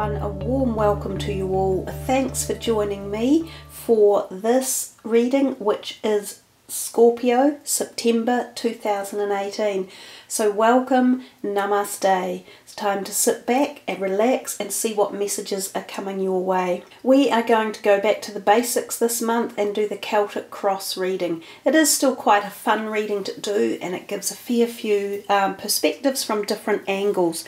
everyone, a warm welcome to you all. Thanks for joining me for this reading, which is Scorpio, September 2018. So welcome, namaste. It's time to sit back and relax and see what messages are coming your way. We are going to go back to the basics this month and do the Celtic cross reading. It is still quite a fun reading to do, and it gives a fair few perspectives from different angles.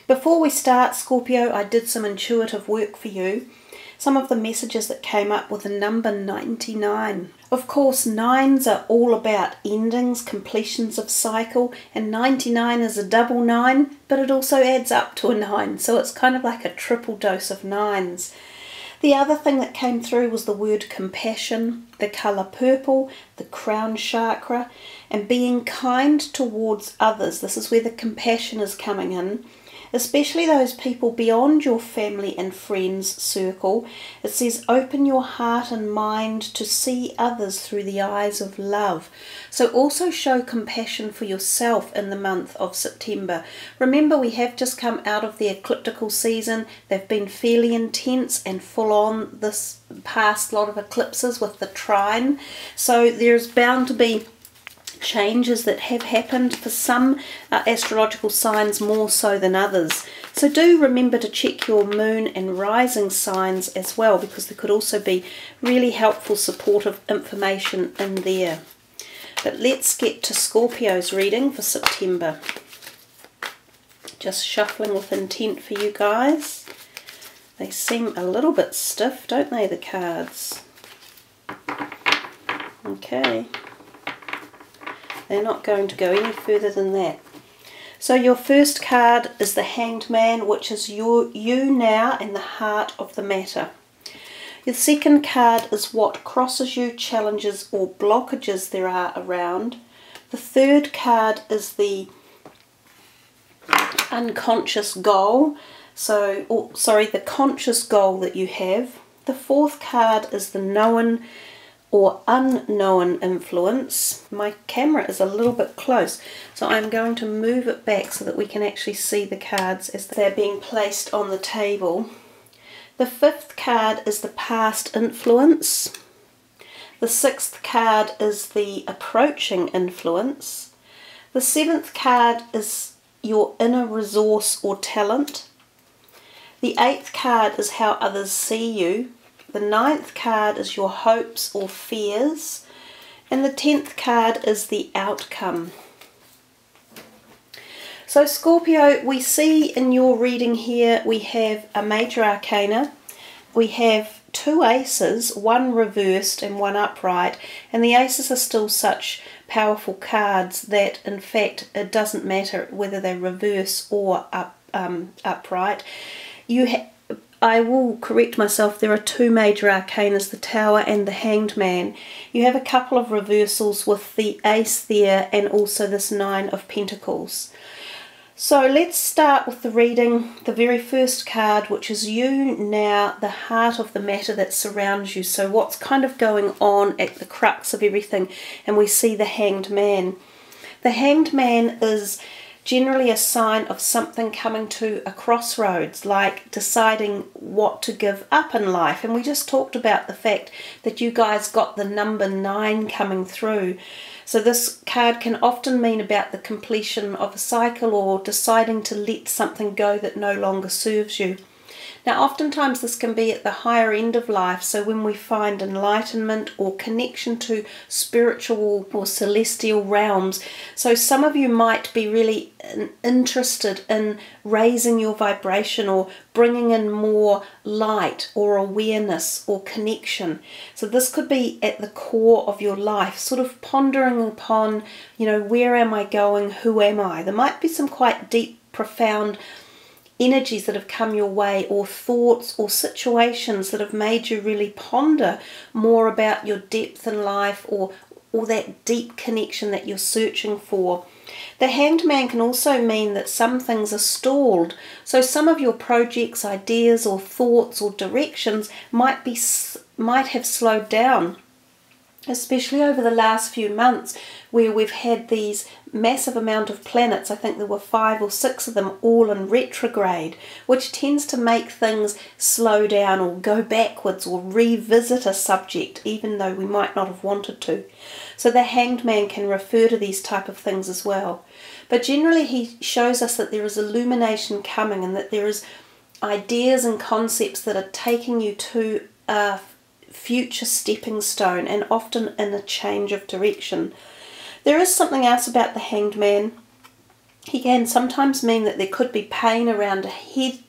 Before we start, Scorpio, I did some intuitive work for you. Some of the messages that came up were the number 99. Of course, nines are all about endings, completions of cycle, and 99 is a double 9, but it also adds up to a 9, so it's kind of like a triple dose of nines. The other thing that came through was the word compassion, the colour purple, the crown chakra, and being kind towards others. This is where the compassion is coming in. Especially those people beyond your family and friends circle. It says open your heart and mind to see others through the eyes of love. So also show compassion for yourself in the month of September. Remember, we have just come out of the ecliptical season. They've been fairly intense and full on this past lot of eclipses with the trine. So there's bound to be changes that have happened for some astrological signs more so than others. So do remember to check your moon and rising signs as well, because there could also be really helpful supportive information in there. But let's get to Scorpio's reading for September. Just shuffling with intent for you guys. They seem a little bit stiff, don't they, the cards? Okay. They're not going to go any further than that. So your first card is the Hanged Man, which is you now in the heart of the matter. Your second card is what crosses you, challenges or blockages there are around. The third card is the unconscious goal. The conscious goal that you have. The fourth card is the known or unknown influence. My camera is a little bit close, so I'm going to move it back so that we can actually see the cards as they're being placed on the table. The fifth card is the past influence. The sixth card is the approaching influence. The seventh card is your inner resource or talent. The eighth card is how others see you. The ninth card is your hopes or fears, and the 10th card is the outcome. So Scorpio, we see in your reading here we have a major arcana, we have two aces, one reversed and one upright, and the aces are still such powerful cards that in fact it doesn't matter whether they reverse or upright. I will correct myself, there are two major arcanas, the Tower and the Hanged Man. You have a couple of reversals with the Ace there and also this Nine of Pentacles. So let's start with the reading, the very first card, which is you now, the heart of the matter that surrounds you. So what's kind of going on at the crux of everything, and we see the Hanged Man. The Hanged Man is generally a sign of something coming to a crossroads, like deciding what to give up in life. And we just talked about the fact that you guys got the number 9 coming through. So this card can often mean about the completion of a cycle or deciding to let something go that no longer serves you. Now oftentimes this can be at the higher end of life, so when we find enlightenment or connection to spiritual or celestial realms. So some of you might be really interested in raising your vibration or bringing in more light or awareness or connection. So this could be at the core of your life, sort of pondering upon, you know, where am I going, who am I? There might be some quite deep, profound energies that have come your way, or thoughts or situations that have made you really ponder more about your depth in life or that deep connection that you're searching for. The Hanged Man can also mean that some things are stalled. So some of your projects, ideas or thoughts or directions might have slowed down. especially over the last few months where we've had these massive amount of planets. I think there were 5 or 6 of them all in retrograde, which tends to make things slow down or go backwards or revisit a subject even though we might not have wanted to. So the Hanged Man can refer to these type of things as well. But generally he shows us that there is illumination coming and that there is ideas and concepts that are taking you to a future stepping stone, and often in a change of direction. There is something else about the Hanged Man. He can sometimes mean that there could be pain around a head,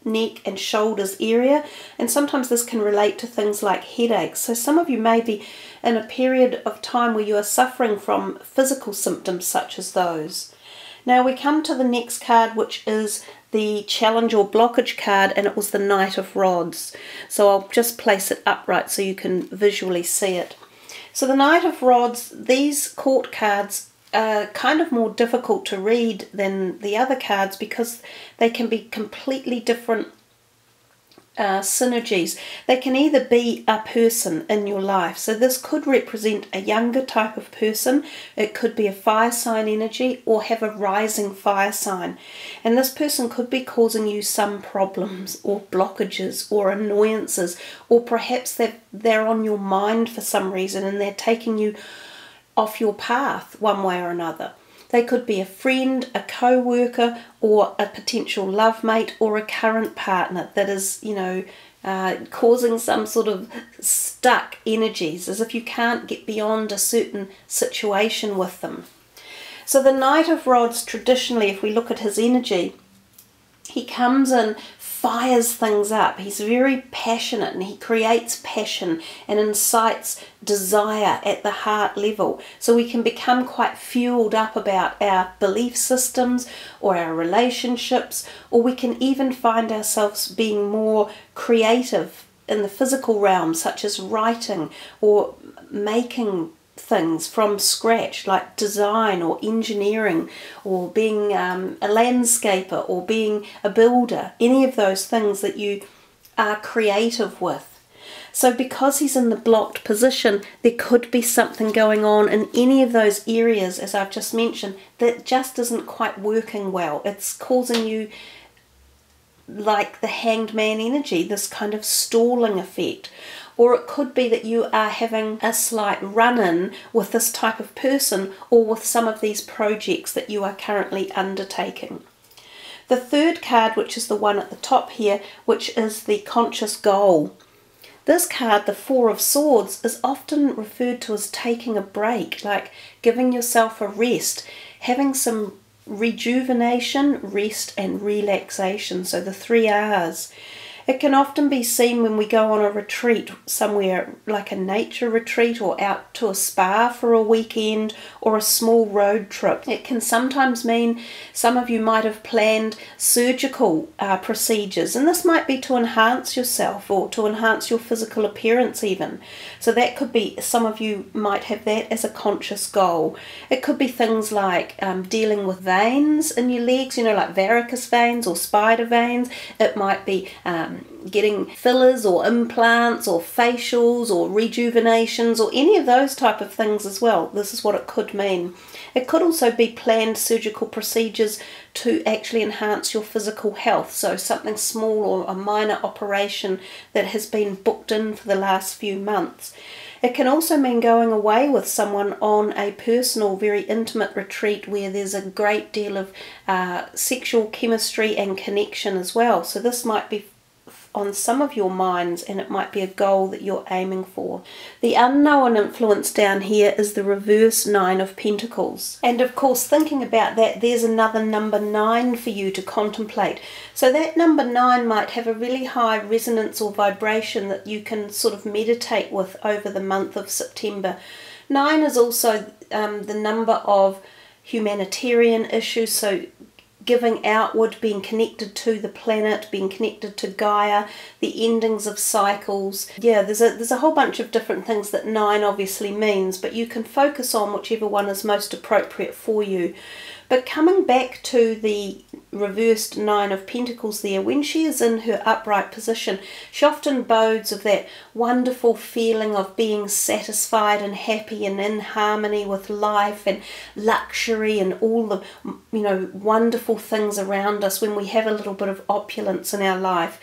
neck and shoulders area, and sometimes this can relate to things like headaches. So some of you may be in a period of time where you are suffering from physical symptoms such as those. Now we come to the next card, which is the challenge or blockage card, and it was the Knight of Rods. So I'll just place it upright so you can visually see it. So the Knight of Rods, these court cards are kind of more difficult to read than the other cards because they can be completely different synergies. They can either be a person in your life, so this could represent a younger type of person, it could be a fire sign energy or have a rising fire sign, and this person could be causing you some problems or blockages or annoyances, or perhaps they're on your mind for some reason and they're taking you off your path one way or another. They could be a friend, a co-worker, or a potential love mate, or a current partner that is, causing some sort of stuck energies, as if you can't get beyond a certain situation with them. So the Knight of Rods, traditionally, if we look at his energy, he comes in, fires things up. He's very passionate and he creates passion and incites desire at the heart level. So we can become quite fueled up about our belief systems or our relationships, or we can even find ourselves being more creative in the physical realm, such as writing or making things from scratch, like design or engineering, or being a landscaper or being a builder, any of those things that you are creative with. So because he's in the blocked position, there could be something going on in any of those areas, as I've just mentioned, that just isn't quite working well. It's causing you, like the Hanged Man energy, this kind of stalling effect. Or it could be that you are having a slight run-in with this type of person or with some of these projects that you are currently undertaking. The third card, which is the one at the top here, which is the conscious goal. This card, the Four of Swords, is often referred to as taking a break, like giving yourself a rest, having some rejuvenation, rest and relaxation, so the 3 R's. It can often be seen when we go on a retreat somewhere, like a nature retreat, or out to a spa for a weekend, or a small road trip. It can sometimes mean some of you might have planned surgical procedures, and this might be to enhance yourself or to enhance your physical appearance even. So that could be, some of you might have that as a conscious goal. It could be things like dealing with veins in your legs, like varicose veins or spider veins. It might be getting fillers or implants or facials or rejuvenations or any of those type of things as well. This is what it could mean. It could also be planned surgical procedures to actually enhance your physical health. So something small or a minor operation that has been booked in for the last few months. It can also mean going away with someone on a personal, very intimate retreat where there's a great deal of sexual chemistry and connection as well. So this might be on some of your minds, and it might be a goal that you're aiming for. The unknown influence down here is the reverse 9 of Pentacles. And of course, thinking about that, there's another number 9 for you to contemplate. So that number 9 might have a really high resonance or vibration that you can sort of meditate with over the month of September. 9 is also the number of humanitarian issues, so giving outward, being connected to the planet, being connected to Gaia, the endings of cycles. Yeah, there's a whole bunch of different things that 9 obviously means, but you can focus on whichever one is most appropriate for you. But coming back to the reversed Nine of Pentacles there, when she is in her upright position, she often bodes of that wonderful feeling of being satisfied and happy and in harmony with life and luxury and all the, you know, wonderful things around us when we have a little bit of opulence in our life.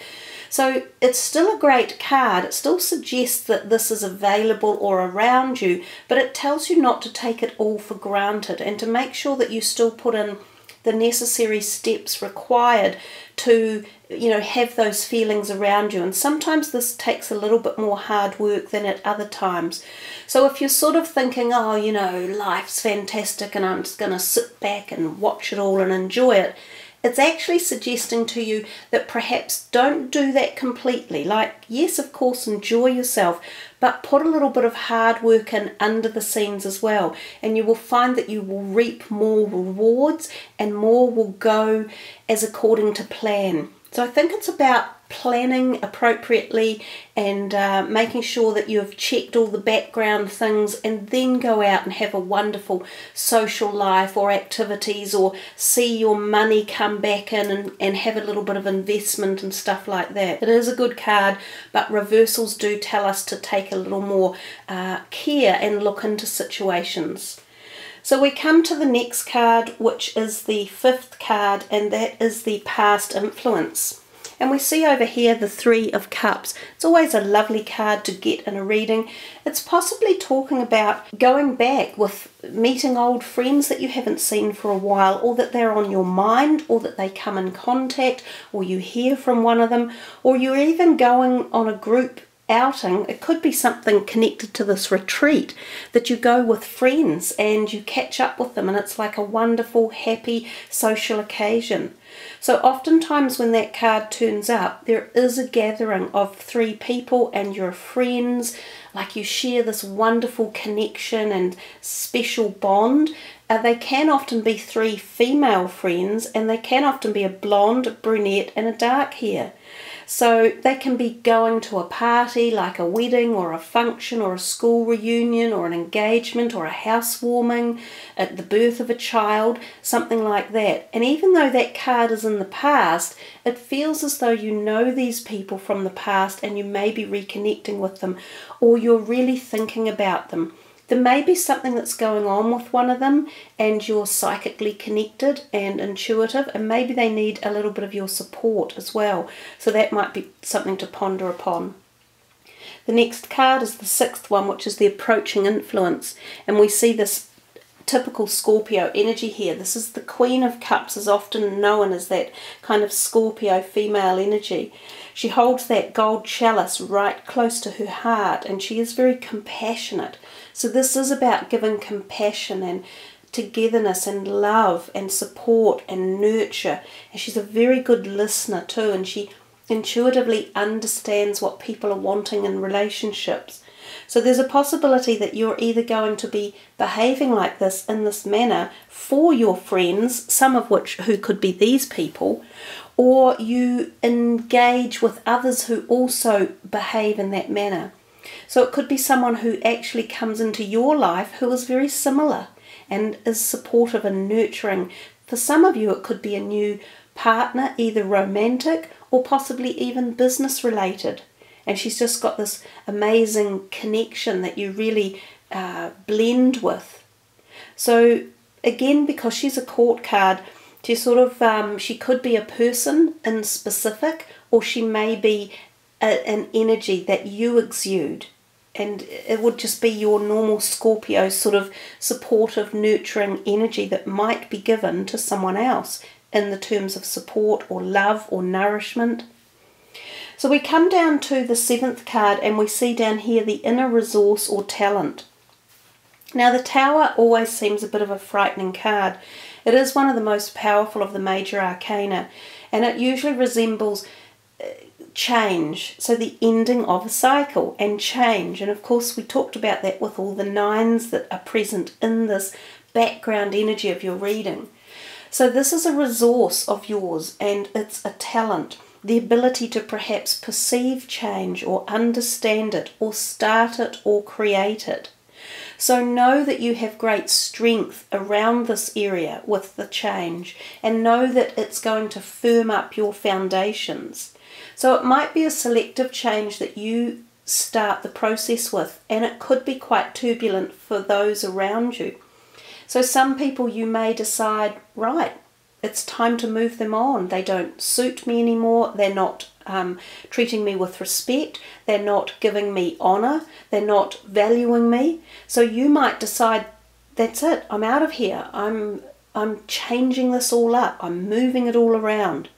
So it's still a great card. It still suggests that this is available or around you, but it tells you not to take it all for granted and to make sure that you still put in the necessary steps required to, you know, have those feelings around you. And sometimes this takes a little bit more hard work than at other times. So if you're sort of thinking, oh, you know, life's fantastic and I'm just going to sit back and watch it all and enjoy it, it's actually suggesting to you that perhaps don't do that completely. Like, yes, of course, enjoy yourself, but put a little bit of hard work in under the scenes as well. And you will find that you will reap more rewards and more will go as according to plan. So I think it's about planning appropriately and making sure that you have checked all the background things and then go out and have a wonderful social life or activities, or see your money come back in and have a little bit of investment and stuff like that. It is a good card, but reversals do tell us to take a little more care and look into situations. So we come to the next card, which is the fifth card, and that is the past influence. And we see over here the Three of Cups. It's always a lovely card to get in a reading. It's possibly talking about going back with meeting old friends that you haven't seen for a while, or that they're on your mind, or that they come in contact, or you hear from one of them, or you're even going on a group outing. It could be something connected to this retreat, that you go with friends and you catch up with them and it's like a wonderful, happy social occasion. So oftentimes when that card turns up, there is a gathering of three people and your friends, like you share this wonderful connection and special bond. They can often be three female friends, and they can often be a blonde, a brunette and a dark hair. So they can be going to a party like a wedding or a function or a school reunion or an engagement or a housewarming, at the birth of a child, something like that. And even though that card is in the past, it feels as though you know these people from the past and you may be reconnecting with them, or you're really thinking about them. There may be something that's going on with one of them and you're psychically connected and intuitive, and maybe they need a little bit of your support as well. So that might be something to ponder upon. The next card is the sixth one, which is the approaching influence. And we see this typical Scorpio energy here. This is the Queen of Cups, is often known as that kind of Scorpio female energy. She holds that gold chalice right close to her heart, and she is very compassionate. So this is about giving compassion and togetherness and love and support and nurture. And she's a very good listener too, and she intuitively understands what people are wanting in relationships. So there's a possibility that you're either going to be behaving like this, in this manner, for your friends, some of which who could be these people, or you engage with others who also behave in that manner. So it could be someone who actually comes into your life who is very similar and is supportive and nurturing. For some of you, it could be a new partner, either romantic or possibly even business related. And she's just got this amazing connection that you really blend with. So again, because she's a court card, she sort of she could be a person in specific, or she may be an energy that you exude, and it would just be your normal Scorpio sort of supportive, nurturing energy that might be given to someone else in the terms of support or love or nourishment. So we come down to the seventh card, and we see down here the inner resource or talent. Now the Tower always seems a bit of a frightening card. It is one of the most powerful of the major arcana, and it usually resembles change, so the ending of a cycle and change. And of course we talked about that with all the nines that are present in this background energy of your reading. So this is a resource of yours, and it's a talent, the ability to perhaps perceive change or understand it or start it or create it. So know that you have great strength around this area with the change, and know that it's going to firm up your foundations. So it might be a selective change that you start the process with, and it could be quite turbulent for those around you. So some people, you may decide, right, it's time to move them on. They don't suit me anymore. They're not treating me with respect. They're not giving me honour. They're not valuing me. So you might decide, that's it, I'm out of here. I'm changing this all up. I'm moving it all around.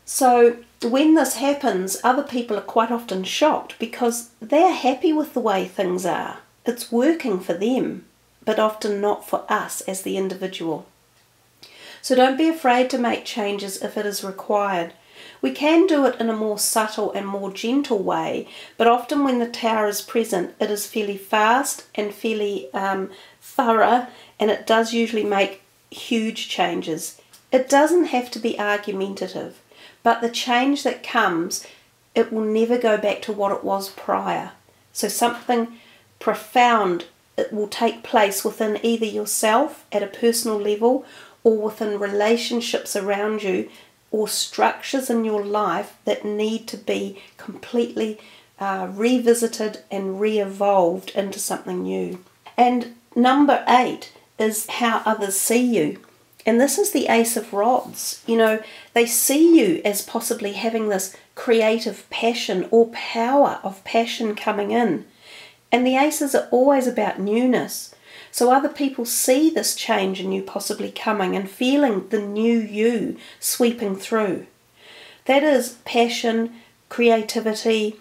So when this happens, other people are quite often shocked because they're happy with the way things are. It's working for them, but often not for us as the individual. So don't be afraid to make changes if it is required. We can do it in a more subtle and more gentle way, but often when the Tower is present, it is fairly fast and fairly thorough, and it does usually make huge changes. It doesn't have to be argumentative, but the change that comes, it will never go back to what it was prior. So something profound, it will take place within either yourself at a personal level, or within relationships around you, or structures in your life that need to be completely revisited and re-evolved into something new. And number 8 is how others see you. And this is the Ace of Rods. You know, they see you as possibly having this creative passion or power of passion coming in. And the Aces are always about newness. So other people see this change in you possibly coming and feeling the new you sweeping through. That is passion, creativity,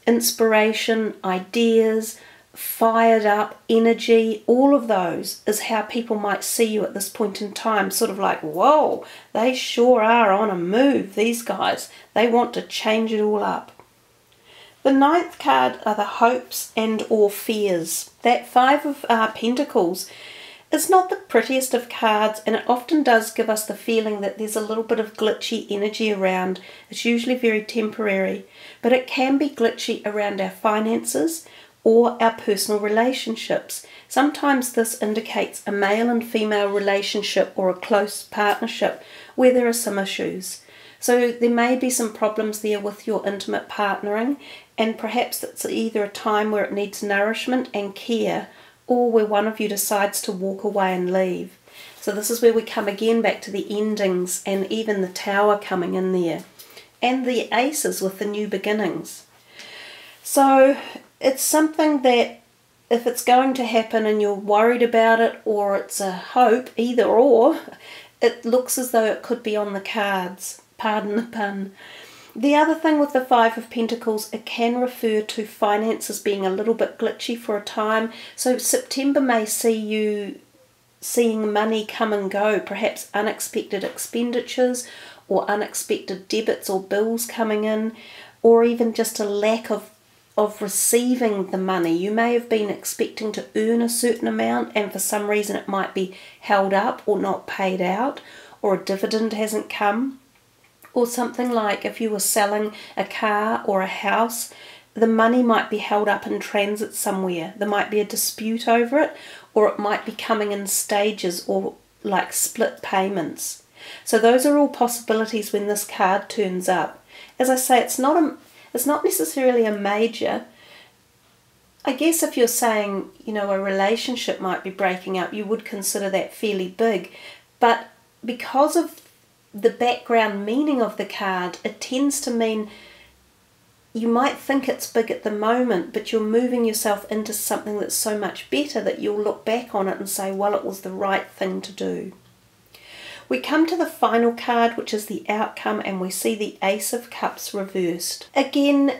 inspiration, ideas, fired up energy. All of those is how people might see you at this point in time, sort of like, whoa, they sure are on a move, these guys. They want to change it all up. The 9th card are the hopes and or fears. That 5 of Pentacles is not the prettiest of cards, and it often does give us the feeling that there's a little bit of glitchy energy around. It's usually very temporary, but it can be glitchy around our finances or our personal relationships. Sometimes this indicates a male and female relationship or a close partnership where there are some issues. So there may be some problems there with your intimate partnering, and perhaps it's either a time where it needs nourishment and care, or where one of you decides to walk away and leave. So this is where we come again back to the endings, and even the Tower coming in there, and the Aces with the new beginnings. So it's something that if it's going to happen and you're worried about it, or it's a hope, either or, it looks as though it could be on the cards. Pardon the pun. The other thing with the 5 of Pentacles, it can refer to finances being a little bit glitchy for a time. So September may see you seeing money come and go, perhaps unexpected expenditures or unexpected debits or bills coming in, or even just a lack of receiving the money. You may have been expecting to earn a certain amount, and for some reason it might be held up or not paid out, or a dividend hasn't come. Or something like if you were selling a car or a house, the money might be held up in transit somewhere. There might be a dispute over it, or it might be coming in stages or like split payments. So those are all possibilities when this card turns up. As I say, it's not necessarily a major. I guess if you're saying, you know, a relationship might be breaking up, you would consider that fairly big. But because of the background meaning of the card, it tends to mean you might think it's big at the moment, but you're moving yourself into something that's so much better that you'll look back on it and say, well, it was the right thing to do. We come to the final card, which is the outcome, and we see the Ace of Cups reversed. Again,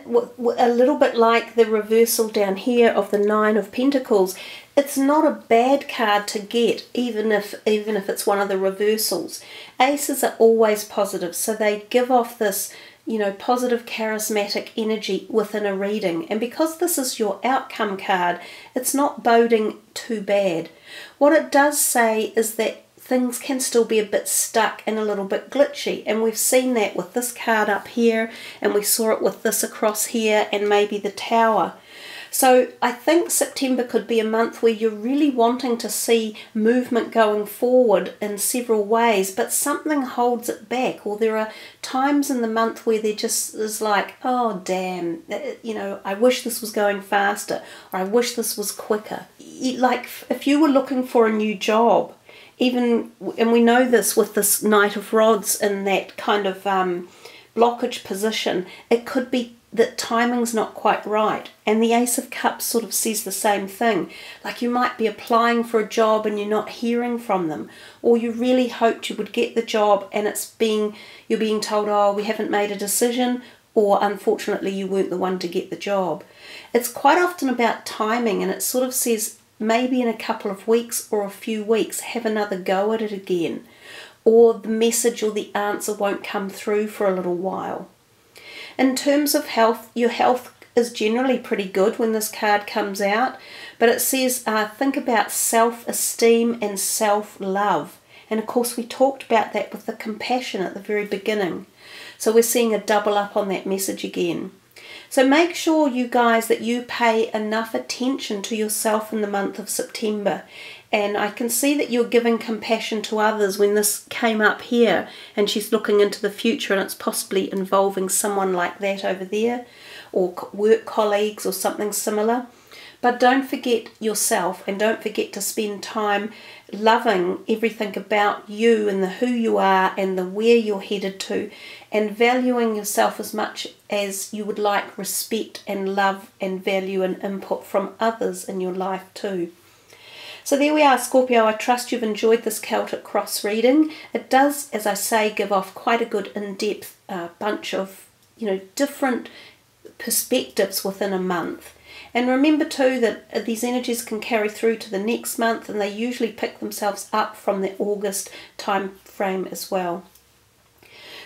a little bit like the reversal down here of the 9 of Pentacles, it's not a bad card to get, even if it's one of the reversals. Aces are always positive, so they give off this, you know, positive, charismatic energy within a reading. And because this is your outcome card, it's not boding too bad. What it does say is that things can still be a bit stuck and a little bit glitchy, and we've seen that with this card up here, and we saw it with this across here, and maybe the Tower. So I think September could be a month where you're really wanting to see movement going forward in several ways, but something holds it back, or there are times in the month where there just is like, oh damn, you know, I wish this was going faster, or I wish this was quicker. Like if you were looking for a new job, even, and we know this with this Knight of Rods in that kind of blockage position, it could be that timing's not quite right. And the Ace of Cups sort of says the same thing. Like you might be applying for a job and you're not hearing from them, or you really hoped you would get the job and you're being told, oh, we haven't made a decision, or unfortunately you weren't the one to get the job. It's quite often about timing, and it sort of says maybe in a couple of weeks or a few weeks have another go at it again, or the message or the answer won't come through for a little while. In terms of health, your health is generally pretty good when this card comes out, but it says think about self-esteem and self-love. And of course we talked about that with the compassion at the very beginning. So we're seeing a double up on that message again. So make sure, you guys, that you pay enough attention to yourself in the month of September. And I can see that you're giving compassion to others when this came up here, and she's looking into the future, and it's possibly involving someone like that over there, or work colleagues or something similar. But don't forget yourself, and don't forget to spend time loving everything about you and the who you are and the where you're headed to, and valuing yourself as much as you would like respect and love and value and input from others in your life too. So there we are, Scorpio. I trust you've enjoyed this Celtic cross reading. It does, as I say, give off quite a good in-depth bunch of, you know, different perspectives within a month. And remember too that these energies can carry through to the next month, and they usually pick themselves up from the August time frame as well.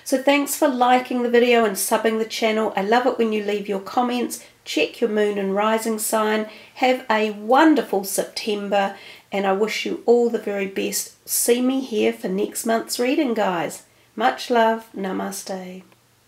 So thanks for liking the video and subbing the channel. I love it when you leave your comments. Check your moon and rising sign. Have a wonderful September, and I wish you all the very best. See me here for next month's reading, guys. Much love. Namaste.